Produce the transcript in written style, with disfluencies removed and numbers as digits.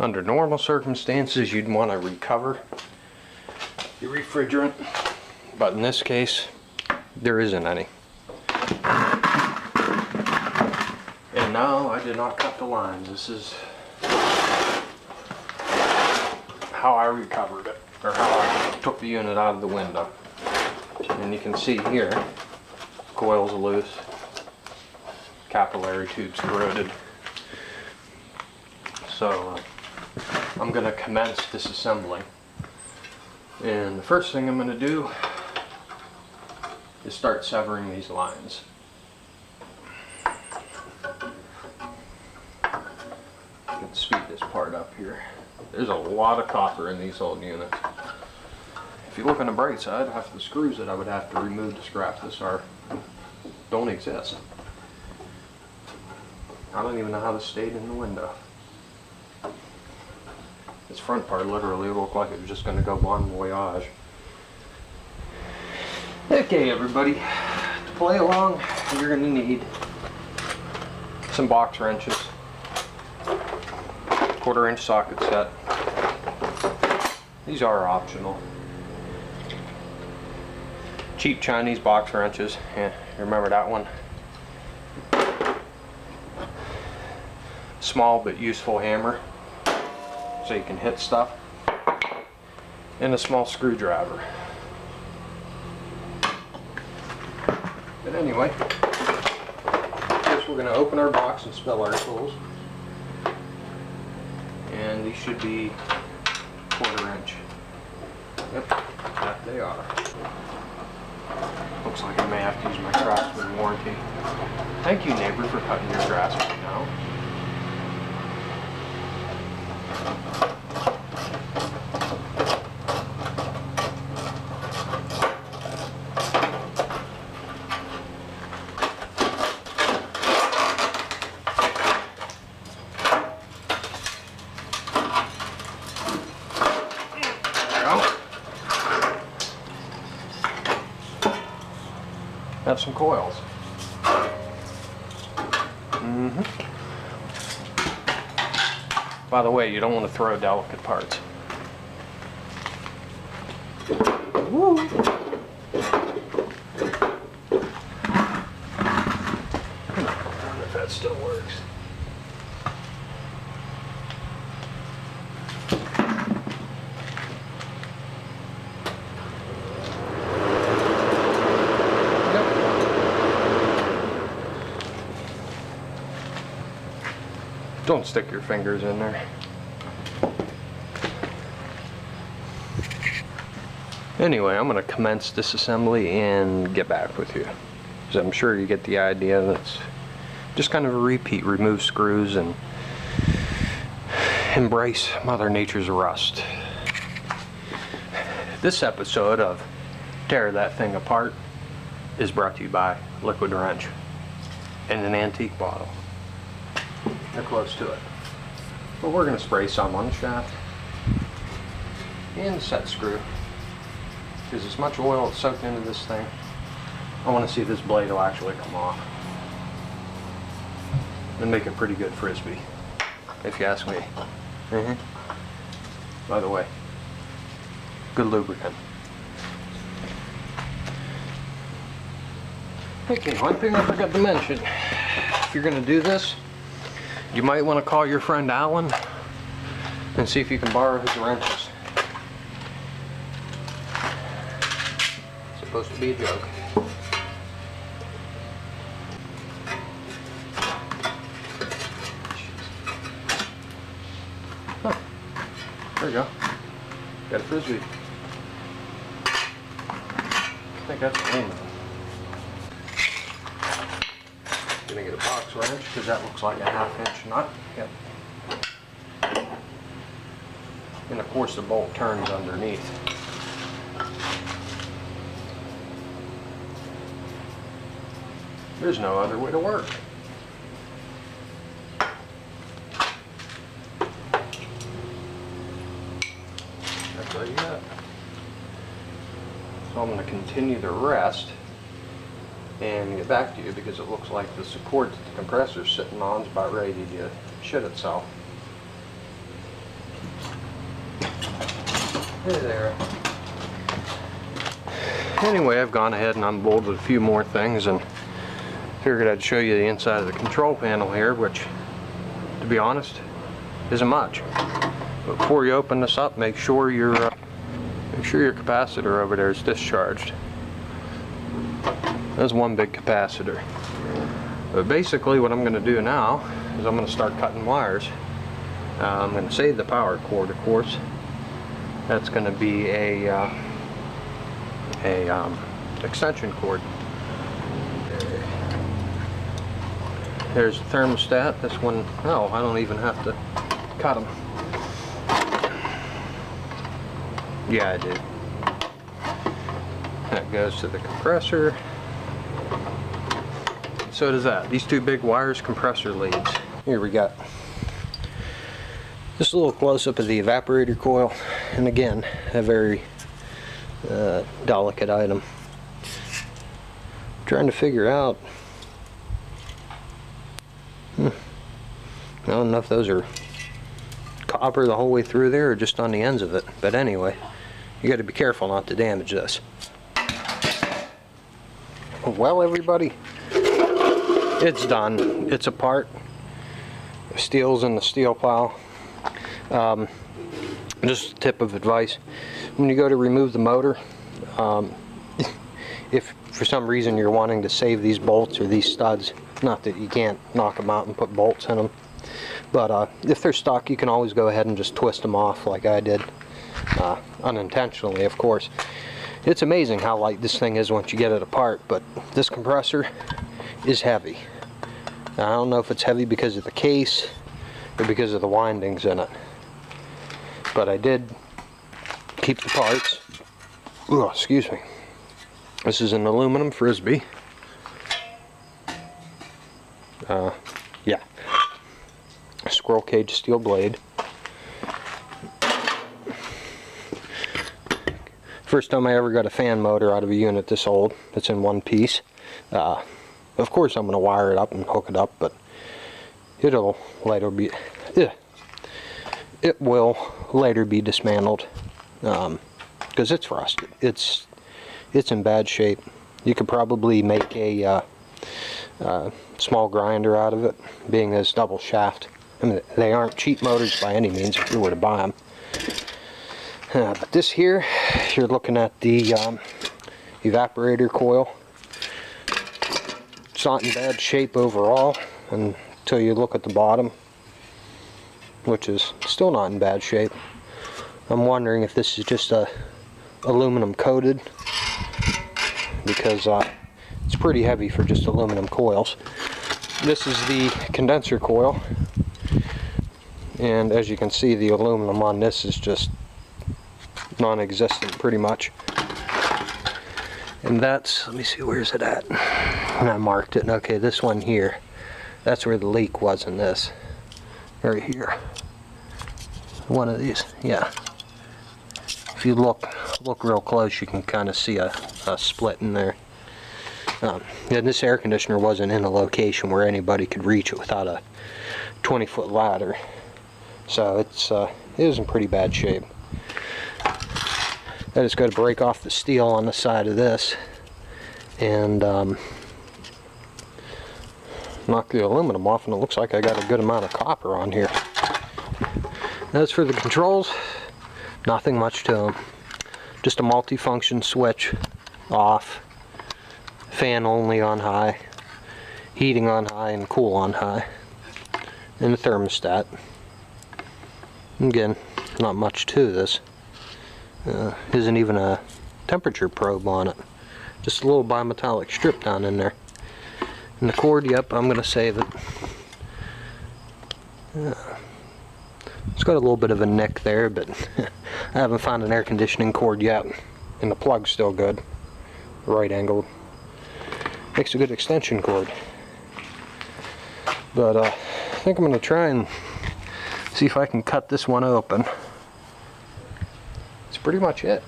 Under normal circumstances, you'd want to recover your refrigerant, but in this case, there isn't any. And now I did not cut the lines. This is how I recovered it, or how I took the unit out of the window. And you can see here, coils are loose, capillary tubes corroded. So I'm going to commence disassembling. And the first thing I'm going to do is start severing these lines. I can speed this part up here. There's a lot of copper in these old units. If you look on the bright side, half the screws that I would have to remove to scrap this don't exist. I don't even know how this stayed in the window. This front part literally looked like it was just going to go bon voyage. Okay, everybody, to play along, you're going to need some box wrenches, 1/4-inch socket set. These are optional. Cheap Chinese box wrenches. Yeah, you remember that one? Small but useful hammer, so you can hit stuff, and a small screwdriver. But anyway, first we're going to open our box and spill our tools. And these should be 1/4-inch. Yep, that they are. Looks like I may have to use my Craftsman warranty. Thank you, neighbor, for cutting your grass right now. Have some coils. By the way, you don't want to throw delicate parts. Woo. I don't know if that still works. Don't stick your fingers in there. Anyway, I'm going to commence disassembly and get back with you, because I'm sure you get the idea. That's just kind of a repeat. Remove screws and embrace Mother Nature's rust. This episode of Tear That Thing Apart is brought to you by Liquid Wrench and an antique bottle. They're close to it. But we're going to spray some on the shaft and the set screw, because as much oil is soaked into this thing, I want to see this blade will actually come off and make a pretty good frisbee, if you ask me. By the way, good lubricant. Okay, one thing I forgot to mention, if you're going to do this, you might want to call your friend Alan and see if you can borrow his wrenches. It's supposed to be a joke. Huh. There you go. Got a frisbee. I think that's the name of it. Gonna get a box wrench because that looks like a 1/2-inch nut. Yep. And of course the bolt turns underneath. There's no other way to work. That's all you got. So I'm going to continue the rest and get back to you, because it looks like the support that the compressor's sitting on is about ready to shit itself. Hey there. Anyway, I've gone ahead and unbolted a few more things and figured I'd show you the inside of the control panel here, which, to be honest, isn't much. But before you open this up, make sure your capacitor over there is discharged. There's one big capacitor. But basically, what I'm going to do now is I'm going to start cutting wires. I'm going to save the power cord, of course. That's going to be a extension cord. There's the thermostat. This one, oh, I don't even have to cut them. Yeah, I do. That goes to the compressor. So does that. These two big wires, compressor leads. Here we got just a little close-up of the evaporator coil, and again, a very delicate item. I'm trying to figure out. I don't know if those are copper the whole way through there or just on the ends of it. But anyway, you got to be careful not to damage this. Well, everybody, it's done. It's apart. The steel's in the steel pile. Just a tip of advice: when you go to remove the motor, if for some reason you're wanting to save these bolts or these studs, not that you can't knock them out and put bolts in them, but if they're stuck, you can always go ahead and just twist them off like I did, unintentionally, of course. It's amazing how light this thing is once you get it apart, but this compressor is heavy. Now, I don't know if it's heavy because of the case or because of the windings in it, but I did keep the parts. Oh, excuse me. This is an aluminum frisbee. Yeah, a squirrel cage steel blade. First time I ever got a fan motor out of a unit this old. It's in one piece. Of course I'm going to wire it up and hook it up, but it'll later be it will later be dismantled because it's rusted. It's in bad shape. You could probably make a small grinder out of it, being this double shaft. I mean, they aren't cheap motors by any means if you were to buy them. But this here, you're looking at the evaporator coil. It's not in bad shape overall until you look at the bottom, which is still not in bad shape. I'm wondering if this is just aluminum coated, because it's pretty heavy for just aluminum coils. This is the condenser coil, and as you can see, the aluminum on this is just non-existent pretty much. And that's, let me see, where's it at? And I marked it. Okay, this one here, that's where the leak was in this. Right here. One of these, yeah. If you look real close, you can kind of see a split in there. And this air conditioner wasn't in a location where anybody could reach it without a 20-foot ladder. So it is in pretty bad shape. I just got to break off the steel on the side of this and knock the aluminum off, and it looks like I got a good amount of copper on here. As for the controls, nothing much to them. Just a multi-function switch off, fan only on high, heating on high and cool on high, and a thermostat. Again, not much to this. Isn't even a temperature probe on it. Just a little bimetallic strip down in there. And the cord, yep, I'm going to save it. It's got a little bit of a nick there, but I haven't found an air conditioning cord yet. And the plug's still good. Right angled. Makes a good extension cord. But I think I'm going to try and see if I can cut this one open. That's pretty much it.